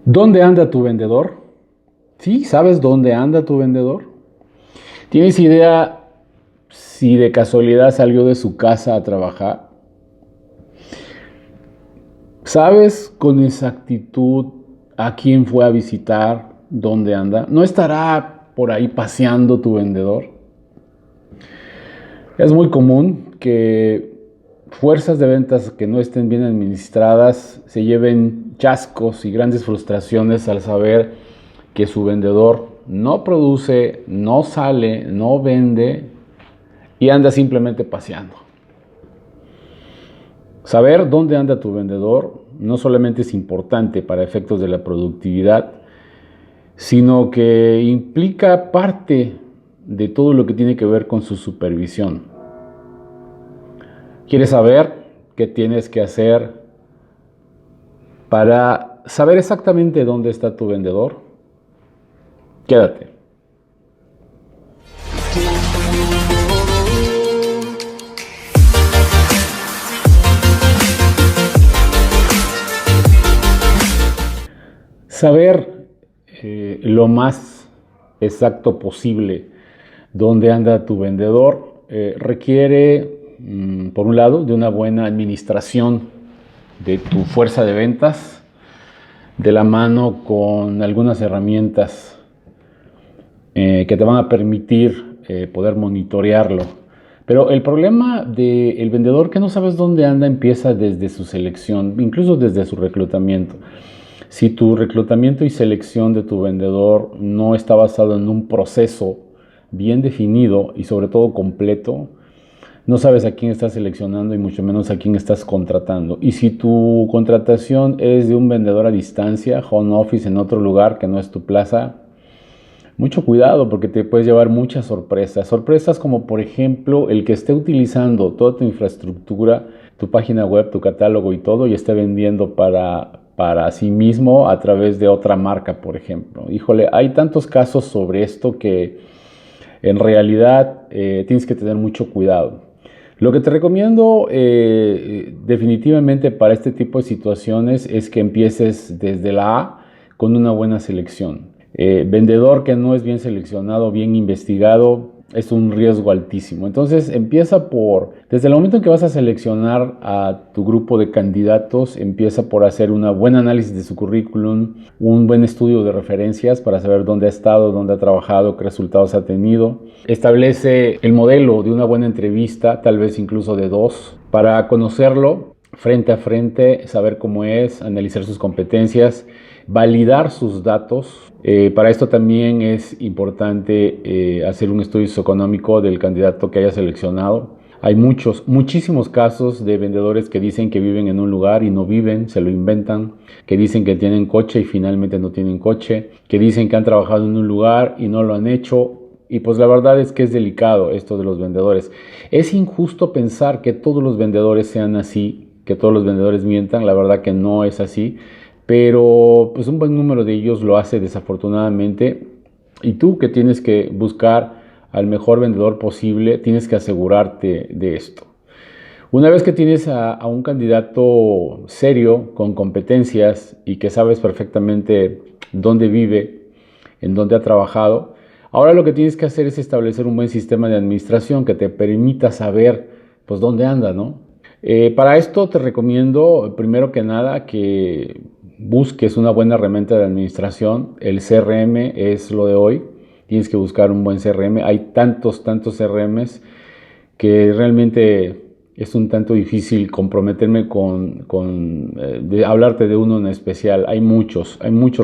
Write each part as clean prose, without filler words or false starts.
¿Dónde anda tu vendedor? ¿Sí? ¿Sabes dónde anda tu vendedor? ¿Tienes idea si de casualidad salió de su casa a trabajar? ¿Sabes con exactitud a quién fue a visitar? ¿Dónde anda? ¿No estará por ahí paseando tu vendedor? Es muy común que fuerzas de ventas que no estén bien administradas se lleven chascos y grandes frustraciones al saber que su vendedor no produce, no sale, no vende y anda simplemente paseando. Saber dónde anda tu vendedor no solamente es importante para efectos de la productividad, sino que implica parte de todo lo que tiene que ver con su supervisión. ¿Quieres saber qué tienes que hacer para saber exactamente dónde está tu vendedor? Quédate. Saber lo más exacto posible dónde anda tu vendedor requiere, por un lado, de una buena administración de tu fuerza de ventas, de la mano con algunas herramientas que te van a permitir poder monitorearlo. Pero el problema del vendedor que no sabes dónde anda empieza desde su selección, incluso desde su reclutamiento. Si tu reclutamiento y selección de tu vendedor no está basado en un proceso bien definido y sobre todo completo, no sabes a quién estás seleccionando y mucho menos a quién estás contratando. Y si tu contratación es de un vendedor a distancia, home office en otro lugar que no es tu plaza, mucho cuidado porque te puedes llevar muchas sorpresas. Sorpresas como por ejemplo el que esté utilizando toda tu infraestructura, tu página web, tu catálogo y todo y esté vendiendo para sí mismo a través de otra marca, por ejemplo. Híjole, hay tantos casos sobre esto que en realidad tienes que tener mucho cuidado. Lo que te recomiendo definitivamente para este tipo de situaciones es que empieces desde la A con una buena selección. Vendedor que no es bien seleccionado, bien investigado, es un riesgo altísimo. Entonces empieza desde el momento en que vas a seleccionar a tu grupo de candidatos, empieza por hacer un buen análisis de su currículum, un buen estudio de referencias para saber dónde ha estado, dónde ha trabajado, qué resultados ha tenido. Establece el modelo de una buena entrevista, tal vez incluso de dos, para conocerlo frente a frente, saber cómo es, analizar sus competencias, validar sus datos. Para esto también es importante hacer un estudio socioeconómico del candidato que haya seleccionado. Hay muchísimos casos de vendedores que dicen que viven en un lugar y no viven, se lo inventan, que dicen que tienen coche y finalmente no tienen coche, que dicen que han trabajado en un lugar y no lo han hecho. Y pues la verdad es que es delicado esto de los vendedores. Es injusto pensar que todos los vendedores sean así, que todos los vendedores mientan, la verdad que no es así, pero pues un buen número de ellos lo hace desafortunadamente y tú que tienes que buscar al mejor vendedor posible, tienes que asegurarte de esto. Una vez que tienes a un candidato serio, con competencias y que sabes perfectamente dónde vive, en dónde ha trabajado, ahora lo que tienes que hacer es establecer un buen sistema de administración que te permita saber pues dónde anda, ¿no? Para esto te recomiendo, primero que nada, que busques una buena herramienta de administración. El CRM es lo de hoy. Tienes que buscar un buen CRM. Hay tantos CRMs que realmente es un tanto difícil comprometerme de hablarte de uno en especial. Hay muchos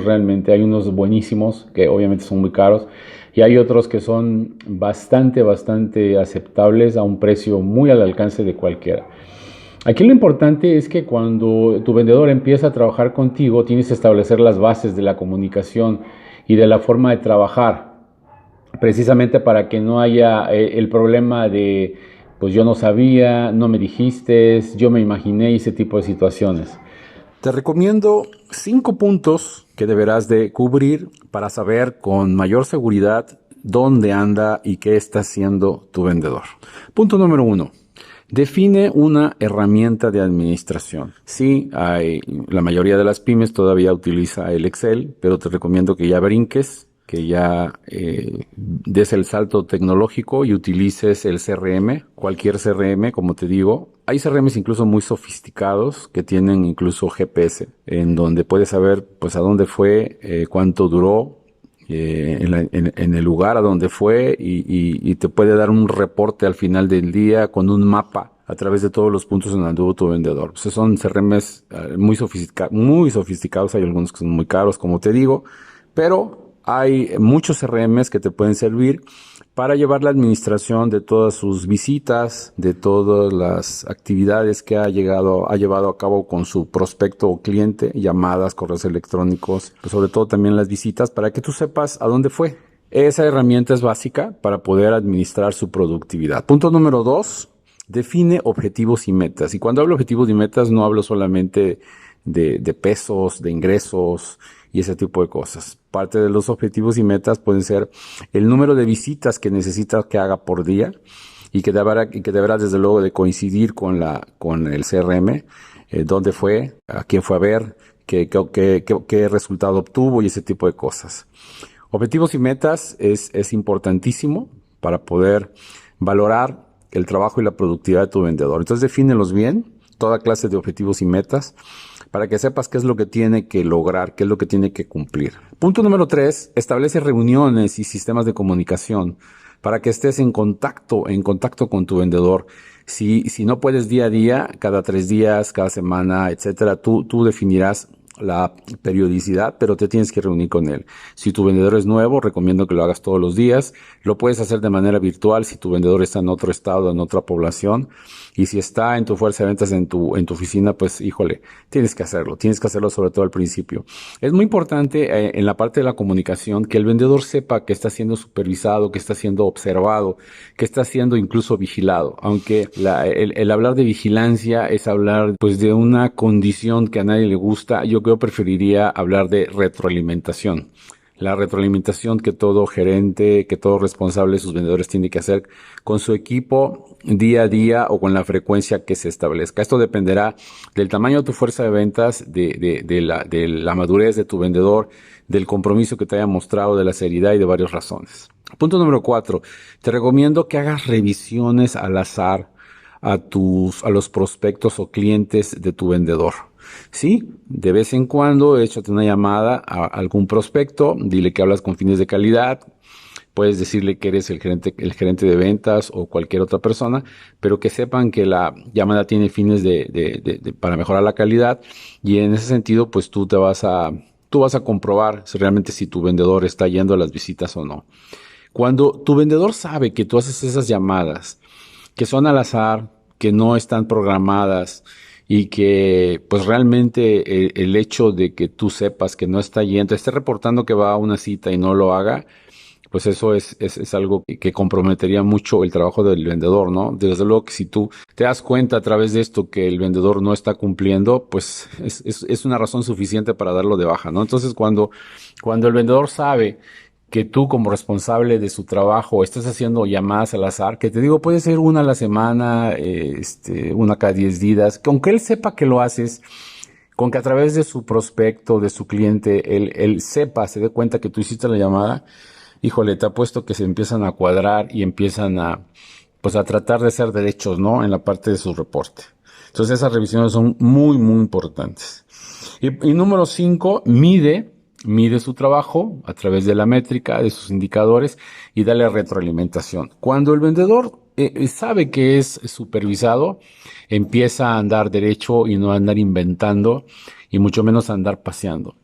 realmente. Hay unos buenísimos que obviamente son muy caros y hay otros que son bastante aceptables a un precio muy al alcance de cualquiera. Aquí lo importante es que cuando tu vendedor empieza a trabajar contigo, tienes que establecer las bases de la comunicación y de la forma de trabajar, precisamente para que no haya el problema de, pues yo no sabía, no me dijiste, yo me imaginé ese tipo de situaciones. Te recomiendo 5 puntos que deberás de cubrir para saber con mayor seguridad dónde anda y qué está haciendo tu vendedor. Punto número 1. Define una herramienta de administración. Sí, la mayoría de las pymes todavía utiliza el Excel, pero te recomiendo que ya brinques, que ya des el salto tecnológico y utilices el CRM, cualquier CRM, como te digo. Hay CRMs incluso muy sofisticados que tienen incluso GPS, en donde puedes saber pues a dónde fue, cuánto duró, en el lugar a donde fue y te puede dar un reporte al final del día con un mapa a través de todos los puntos en donde anduvo tu vendedor. Pues son CRMs muy sofisticados, hay algunos que son muy caros, como te digo, pero hay muchos CRMs que te pueden servir para llevar la administración de todas sus visitas, de todas las actividades que ha llevado a cabo con su prospecto o cliente, llamadas, correos electrónicos, pero sobre todo también las visitas, para que tú sepas a dónde fue. Esa herramienta es básica para poder administrar su productividad. Punto número 2, define objetivos y metas. Y cuando hablo de objetivos y metas, no hablo solamente de pesos, de ingresos y ese tipo de cosas. Parte de los objetivos y metas pueden ser el número de visitas que necesitas que haga por día y que deberá desde luego de coincidir con el CRM, dónde fue, a quién fue a ver, qué resultado obtuvo y ese tipo de cosas. Objetivos y metas es importantísimo para poder valorar el trabajo y la productividad de tu vendedor. Entonces defínelos bien, toda clase de objetivos y metas, para que sepas qué es lo que tiene que lograr, qué es lo que tiene que cumplir. Punto número 3, establece reuniones y sistemas de comunicación para que estés en contacto con tu vendedor. Si no puedes día a día, cada 3 días, cada semana, etcétera, tú definirás la periodicidad, pero te tienes que reunir con él. Si tu vendedor es nuevo, recomiendo que lo hagas todos los días. Lo puedes hacer de manera virtual si tu vendedor está en otro estado, en otra población. Y si está en tu fuerza de ventas en tu oficina, pues híjole, tienes que hacerlo sobre todo al principio. Es muy importante en la parte de la comunicación que el vendedor sepa que está siendo supervisado, que está siendo observado, que está siendo incluso vigilado. Aunque el hablar de vigilancia es hablar pues de una condición que a nadie le gusta, yo preferiría hablar de retroalimentación. La retroalimentación que todo gerente, que todo responsable de sus vendedores tiene que hacer con su equipo día a día o con la frecuencia que se establezca. Esto dependerá del tamaño de tu fuerza de ventas, de la madurez de tu vendedor, del compromiso que te haya mostrado, de la seriedad y de varias razones. Punto número 4. Te recomiendo que hagas revisiones al azar a los prospectos o clientes de tu vendedor. Sí, de vez en cuando échate una llamada a algún prospecto, dile que hablas con fines de calidad, puedes decirle que eres el gerente de ventas o cualquier otra persona, pero que sepan que la llamada tiene fines para mejorar la calidad y en ese sentido pues tú vas a comprobar si tu vendedor está yendo a las visitas o no. Cuando tu vendedor sabe que tú haces esas llamadas, que son al azar, que no están programadas y que pues realmente el hecho de que tú sepas que no está yendo, esté reportando que va a una cita y no lo haga, pues eso es algo que comprometería mucho el trabajo del vendedor, ¿no? Desde luego que si tú te das cuenta a través de esto que el vendedor no está cumpliendo, pues es una razón suficiente para darlo de baja, ¿no? Entonces cuando el vendedor sabe que tú como responsable de su trabajo estás haciendo llamadas al azar, que te digo, puede ser una a la semana, una cada 10 días, que aunque él sepa que lo haces, con que a través de su prospecto, de su cliente, él sepa, se dé cuenta que tú hiciste la llamada, híjole, te apuesto que se empiezan a cuadrar y empiezan a tratar de ser derechos, ¿no? En la parte de su reporte. Entonces esas revisiones son muy, muy importantes. Y número 5, mide su trabajo a través de la métrica, de sus indicadores y dale retroalimentación. Cuando el vendedor sabe que es supervisado, empieza a andar derecho y no a andar inventando y mucho menos a andar paseando.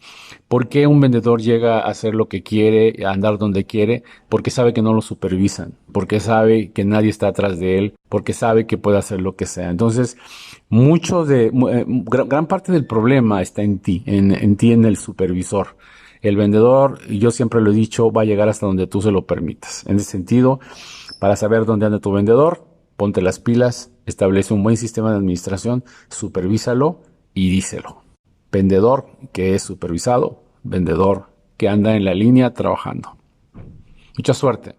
¿Por qué un vendedor llega a hacer lo que quiere, a andar donde quiere? Porque sabe que no lo supervisan, porque sabe que nadie está atrás de él, porque sabe que puede hacer lo que sea. Entonces, gran parte del problema está en ti, en el supervisor. El vendedor, yo siempre lo he dicho, va a llegar hasta donde tú se lo permitas. En ese sentido, para saber dónde anda tu vendedor, ponte las pilas, establece un buen sistema de administración, supervísalo y díselo. Vendedor que es supervisado, vendedor que anda en la línea trabajando. Mucha suerte.